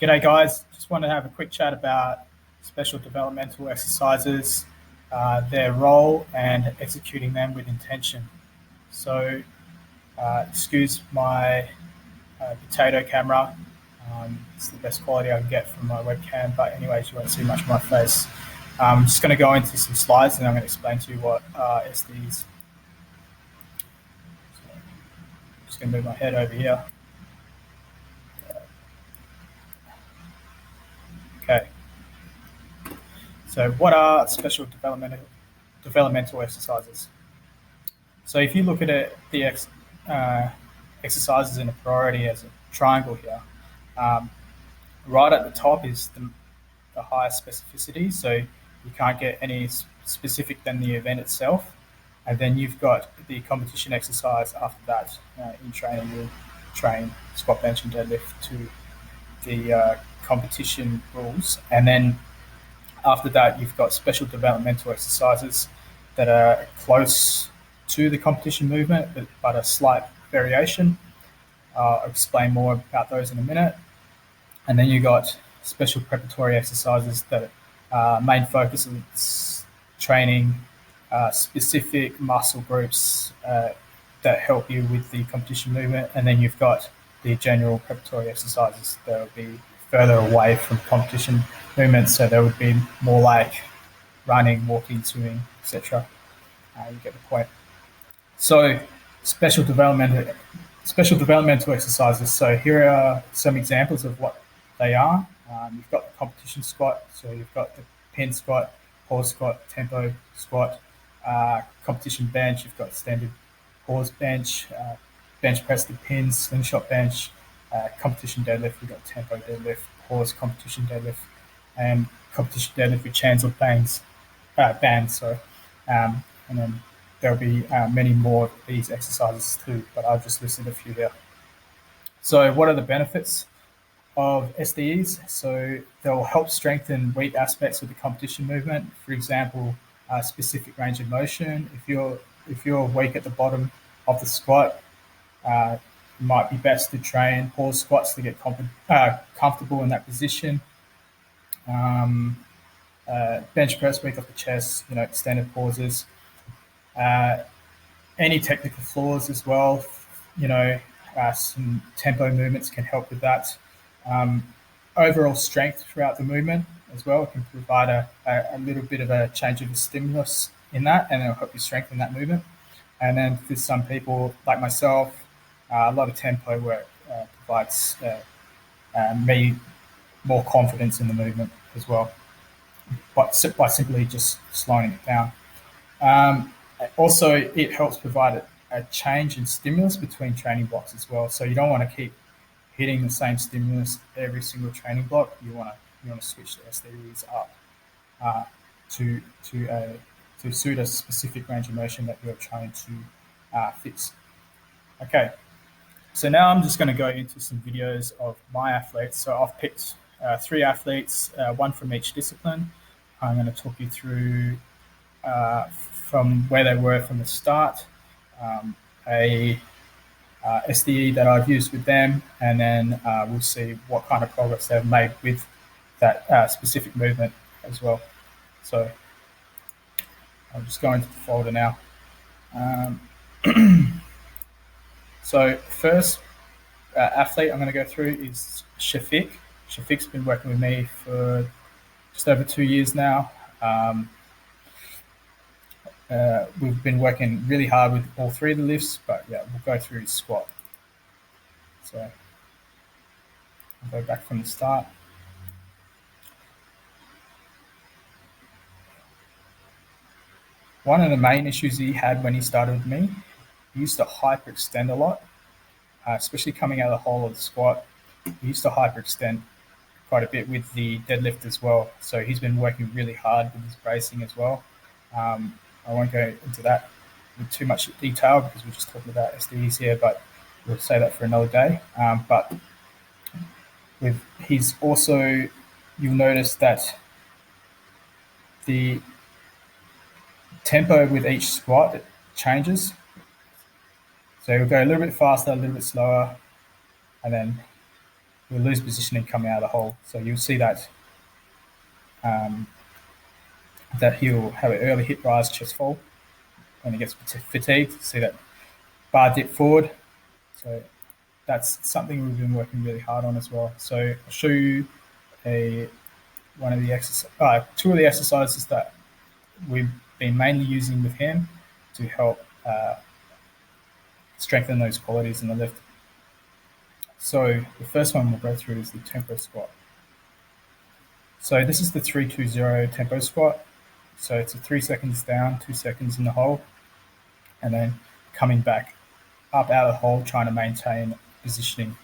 G'day guys, just want to have a quick chat about special developmental exercises, their role and executing them with intention. So excuse my potato camera, it's the best quality I can get from my webcam, but anyways you won't see much of my face. I'm just going to go into some slides and I'm going to explain to you what SDs. So I'm just going to move my head over here. Okay. So what are special developmental exercises? So if you look at it, the exercises in a priority as a triangle here, right at the top is the highest specificity, so you can't get any specific than the event itself. And then you've got the competition exercise after that. In training, you'll train squat, bench and deadlift to the competition rules. And then after that, you've got special developmental exercises that are close to the competition movement, but a slight variation. I'll explain more about those in a minute. And then you got special preparatory exercises that main focus is training specific muscle groups that help you with the competition movement. And then you've got the general preparatory exercises that will be further away from competition movements, so they would be more like running, walking, swimming, etc. You get the point. So special developmental exercises. So here are some examples of what they are. You've got the competition squat, so you've got the pin squat, pause squat, tempo squat, competition bench, you've got standard pause bench, bench press to pins, slingshot bench, competition deadlift, you've got tempo deadlift, pause competition deadlift, and competition deadlift with chains or bands. And then there'll be many more of these exercises too, but I've just listed a few here. So what are the benefits of SDEs? So they'll help strengthen weak aspects of the competition movement. For example, specific range of motion. If you're weak at the bottom of the squat, it might be best to train pause squats to get comfortable in that position. Bench press, weak off the chest, extended pauses. Any technical flaws as well, some tempo movements can help with that. Overall strength throughout the movement as well can provide a little bit of a change of the stimulus in that, and it'll help you strengthen that movement. And then for some people like myself, a lot of tempo work provides me more confidence in the movement as well, but by simply just slowing it down. Also, it helps provide a change in stimulus between training blocks as well. So you don't want to keep hitting the same stimulus every single training block. You want to switch the SDEs up to suit a specific range of motion that you're trying to fix. Okay, so now I'm just going to go into some videos of my athletes. So I've picked 3 athletes, one from each discipline. I'm going to talk you through from where they were from the start, a SDE that I've used with them, and then we'll see what kind of progress they've made with that specific movement as well. So I'll just go into the folder now. So first athlete I'm going to go through is Shafiq. Shafiq's been working with me for just over 2 years now. We've been working really hard with all 3 of the lifts, but yeah, we'll go through his squat. So I'll go back from the start. One of the main issues he had when he started with me, he used to hyperextend a lot, especially coming out of the hole of the squat. He used to hyperextend quite a bit with the deadlift as well. So he's been working really hard with his bracing as well. I won't go into that with too much detail because we're just talking about SDEs here, but we'll say that for another day. But he's also, you'll notice that the tempo with each squat changes. So he'll go a little bit faster, a little bit slower, and then he'll lose positioning coming out of the hole. So you'll see that that he'll have an early hip rise chest fall when he gets fatigued. See that bar dip forward. So that's something we've been working really hard on as well. So I'll show you two of the exercises that we've been mainly using with him to help strengthen those qualities in the lift. So the first one we'll go through is the tempo squat. So this is the 3-2-0 tempo squat. So it's a 3 seconds down, 2 seconds in the hole, and then coming back up out of the hole, trying to maintain positioning.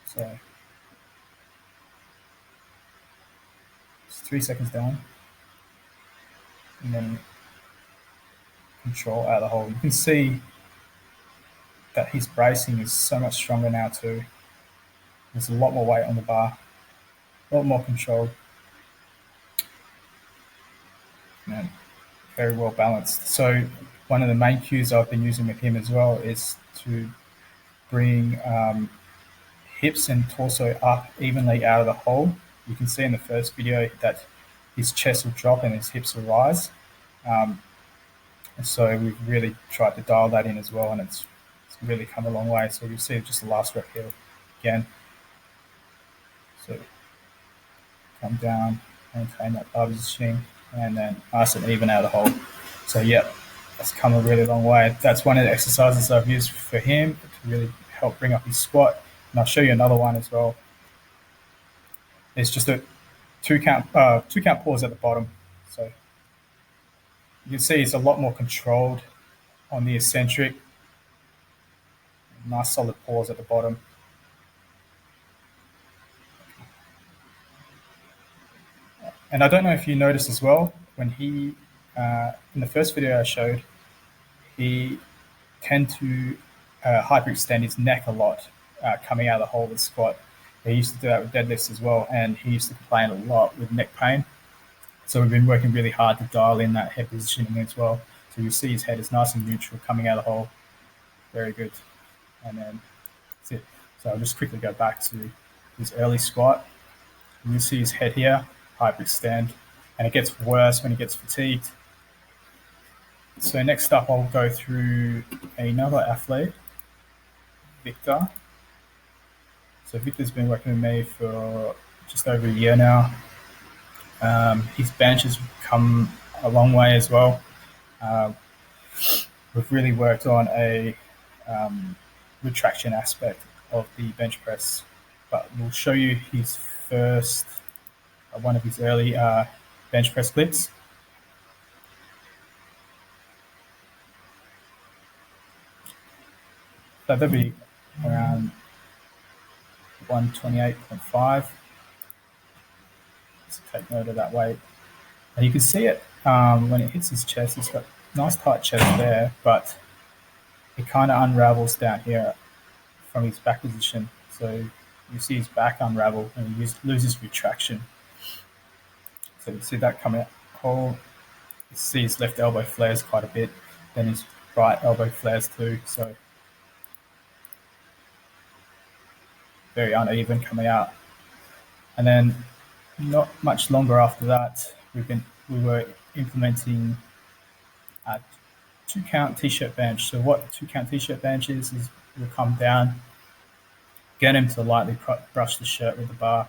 So it's 3 seconds down, and then control out of the hole. You can see that his bracing is so much stronger now too. There's a lot more weight on the bar, a lot more control, and very well balanced. So one of the main cues I've been using with him as well is to bring hips and torso up evenly out of the hole. You can see in the first video that his chest will drop and his hips will rise. And so we've really tried to dial that in as well, and it's really come a long way. So you'll see just the last rep here again. So come down, maintain that bar positioning, and then nice and even out of the hole. So yeah, that's come a really long way. That's one of the exercises I've used for him to really help bring up his squat. And I'll show you another one as well. It's just a two count pause at the bottom. So you can see it's a lot more controlled on the eccentric. Nice solid pause at the bottom. And I don't know if you noticed as well, when he, in the first video I showed, he tend to hyperextend his neck a lot coming out of the hole with squat. He used to do that with deadlifts as well, and he used to complain a lot with neck pain. So we've been working really hard to dial in that head positioning as well. So you see his head is nice and neutral coming out of the hole. Very good. And then that's it. So I'll just quickly go back to his early squat. You see his head here, hyperextend, and it gets worse when he gets fatigued. So next up, I'll go through another athlete, Victor. So Victor's been working with me for just over a year now. His bench has come a long way as well. We've really worked on a retraction aspect of the bench press, but we'll show you his first, one of his early bench press clips. So that'll be around 128.5. So take note of that weight. And you can see it when it hits his chest. He's got a nice tight chest there, but it kind of unravels down here from his back position. So you see his back unravel and he loses retraction. So you see that coming out whole. You see his left elbow flares quite a bit, then his right elbow flares too. So very uneven coming out. And then not much longer after that, we were implementing a 2-count t-shirt bench. So what 2-count t-shirt bench is we'll come down, get him to lightly brush the shirt with the bar.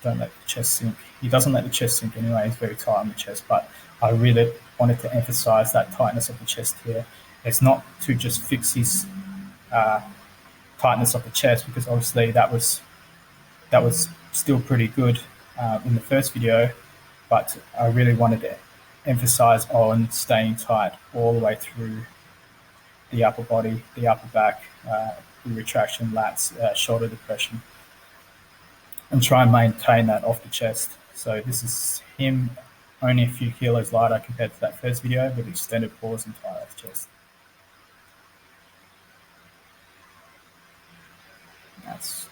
Don't let the chest sink. He doesn't let the chest sink anyway. He's very tight on the chest, but I really wanted to emphasize that tightness of the chest here. It's not to just fix his tightness of the chest, because obviously that was still pretty good in the first video, but I really wanted to emphasize on staying tight all the way through the upper body, the upper back, the retraction, lats, shoulder depression, and try and maintain that off the chest. So this is him only a few kilos lighter compared to that first video, with extended pause and tight off the chest. That's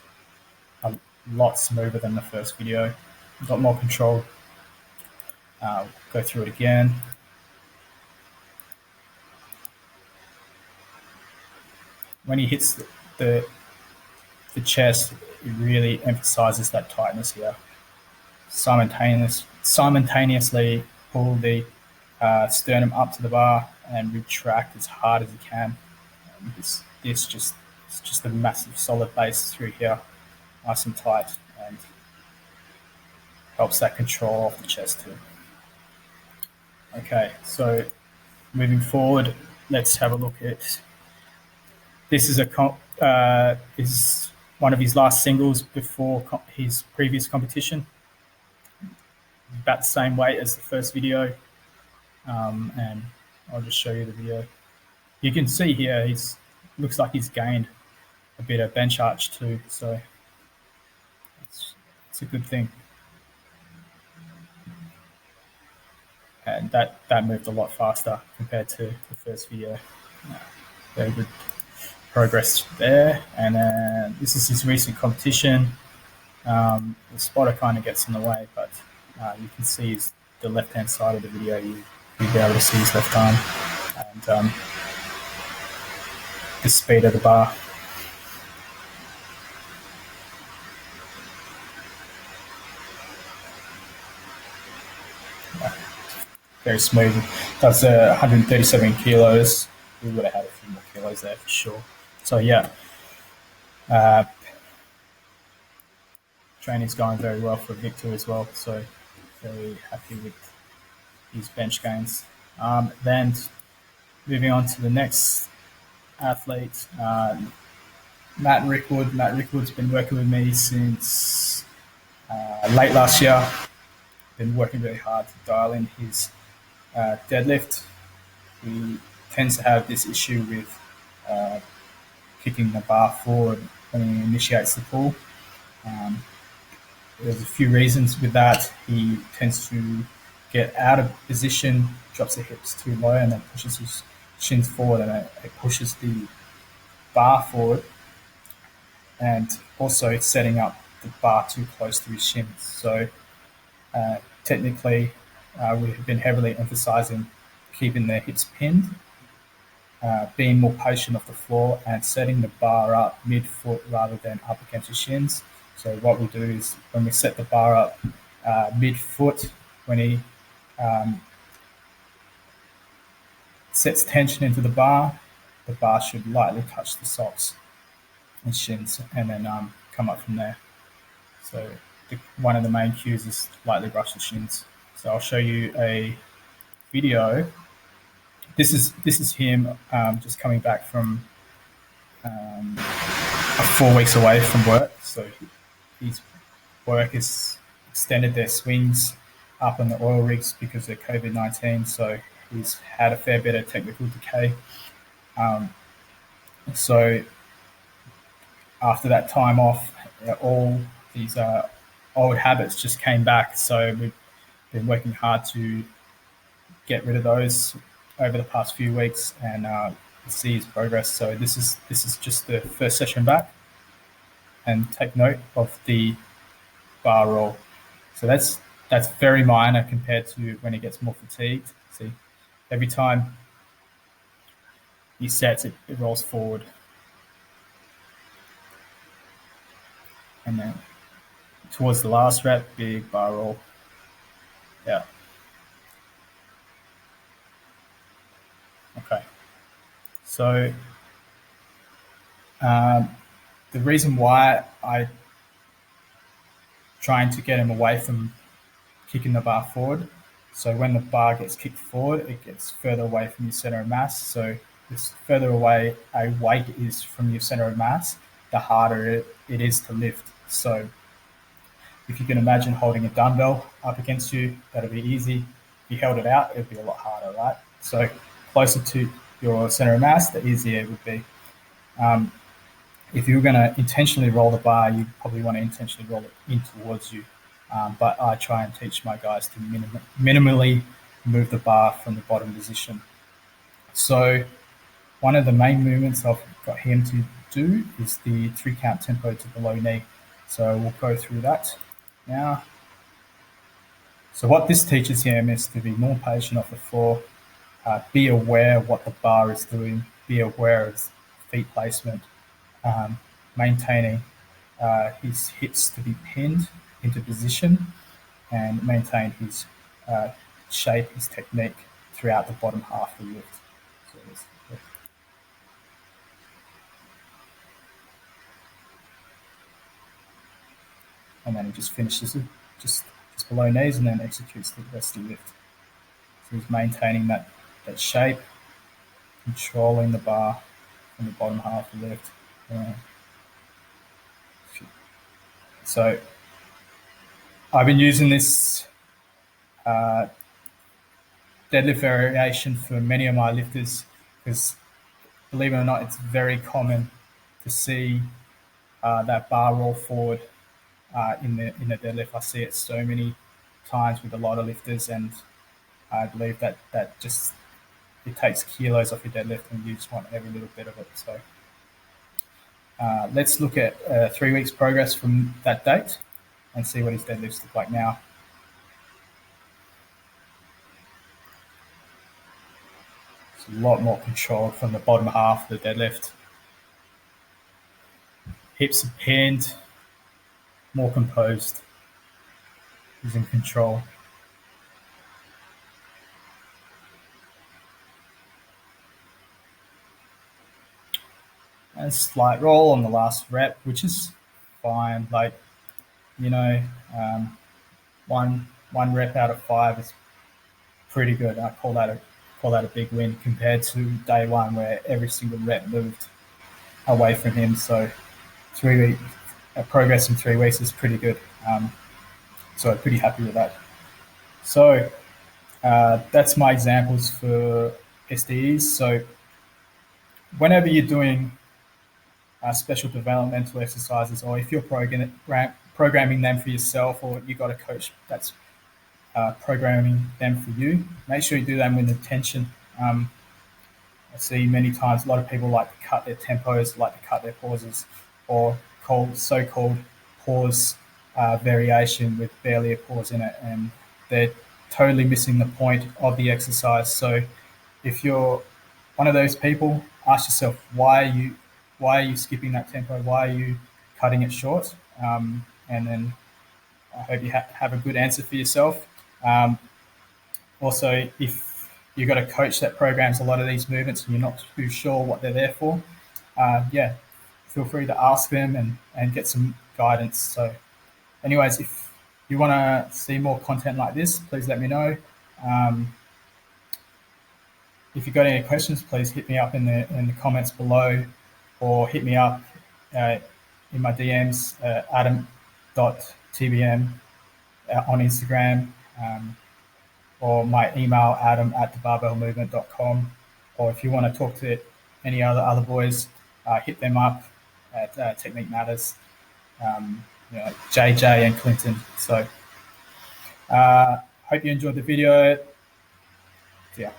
a lot smoother than the first video. Got more control. Go through it again. When he hits the the chest, it really emphasizes that tightness here. Simultaneously pull the sternum up to the bar and retract as hard as you can. And this just it's just a massive solid base through here, nice and tight, and helps that control off the chest too. Okay, so moving forward, let's have a look at this. Is one of his last singles before his previous competition. About the same weight as the first video, and I'll just show you the video. You can see here looks like he's gained a bit of bench arch too, so it's a good thing. And that moved a lot faster compared to the first video. Very good progress there. And this is his recent competition. The spotter kind of gets in the way, but you can see the left-hand side of the video. You'll be able to see his left arm and the speed of the bar. Very smooth. Does 137 kilos. We would have had a few more kilos there for sure. So yeah, training's going very well for Victor as well. So very happy with his bench gains. Then moving on to the next athlete, Matt Rickwood. Matt Rickwood's been working with me since late last year. Been working very hard to dial in his deadlift. He tends to have this issue with kicking the bar forward when he initiates the pull. There's a few reasons with that. He tends to get out of position, drops the hips too low, and then pushes his shins forward, and it pushes the bar forward. And also it's setting up the bar too close to his shins. So technically, we've been heavily emphasizing keeping their hips pinned, being more patient off the floor, and setting the bar up mid-foot rather than up against your shins. So what we'll do is when we set the bar up mid-foot, when he sets tension into the bar should lightly touch the socks and shins, and then come up from there. So one of the main cues is lightly brush the shins. So I'll show you a video. This is him just coming back from 4 weeks away from work. So his work has extended their swings up on the oil rigs because of COVID-19. So he's had a fair bit of technical decay. So after that time off, all these old habits just came back. So we've been working hard to get rid of those over the past few weeks and see his progress. So this is just the first session back, and take note of the bar roll. So that's very minor compared to when he gets more fatigued. See, every time he sets it rolls forward, and then towards the last rep, big bar roll. Yeah. Okay. So the reason why I trying to get him away from kicking the bar forward. So when the bar gets kicked forward, it gets further away from your center of mass. So the further away a weight is from your center of mass, the harder it is to lift. So if you can imagine holding a dumbbell up against you, that'll be easy. If you held it out, it'd be a lot harder, right? So closer to your center of mass, the easier it would be. If you're going to intentionally roll the bar, you probably want to intentionally roll it in towards you. But I try and teach my guys to minimally move the bar from the bottom position. So one of the main movements I've got him to do is the 3-count tempo to below knee. So we'll go through that now. So what this teaches him is to be more patient off the floor, be aware of what the bar is doing, be aware of feet placement, maintaining his hips to be pinned into position and maintain his shape, his technique throughout the bottom half of the lift. So and then he just finishes it just below knees and then executes the rest of the lift. So he's maintaining that shape, controlling the bar from the bottom half of the lift. So I've been using this deadlift variation for many of my lifters because, believe it or not, it's very common to see that bar roll forward in the deadlift. I see it so many times with a lot of lifters, and I believe that just it takes kilos off your deadlift, and you just want every little bit of it. So let's look at 3 weeks progress from that date and see what his deadlifts look like now. It's a lot more controlled from the bottom half of the deadlift. Hips are pinned, more composed. He's in control. And slight roll on the last rep, which is fine. Like, you know, one rep out of 5 is pretty good. I call that a big win compared to day one where every single rep moved away from him. So 3 weeks progress in 3 weeks is pretty good. So I'm pretty happy with that. So that's my examples for SDEs. So whenever you're doing special developmental exercises, or if you're programming them for yourself, or you got a coach that's programming them for you, make sure you do them with intention. I see many times a lot of people like to cut their tempos, like to cut their pauses, or so-called pause variation with barely a pause in it, and they're totally missing the point of the exercise. So if you're one of those people, ask yourself, why are you skipping that tempo? Why are you cutting it short? And then I hope you have a good answer for yourself. Also, if you've got a coach that programs a lot of these movements and you're not too sure what they're there for, feel free to ask them and get some guidance. So anyways, if you want to see more content like this, please let me know. If you've got any questions, please hit me up in the comments below, or hit me up in my DMs, adam.tbm on Instagram, or my email, adam@thebarbellmovement.com. Or if you want to talk to any other boys, hit them up at Technique Matters, JJ and Clinton. So hope you enjoyed the video. Yeah.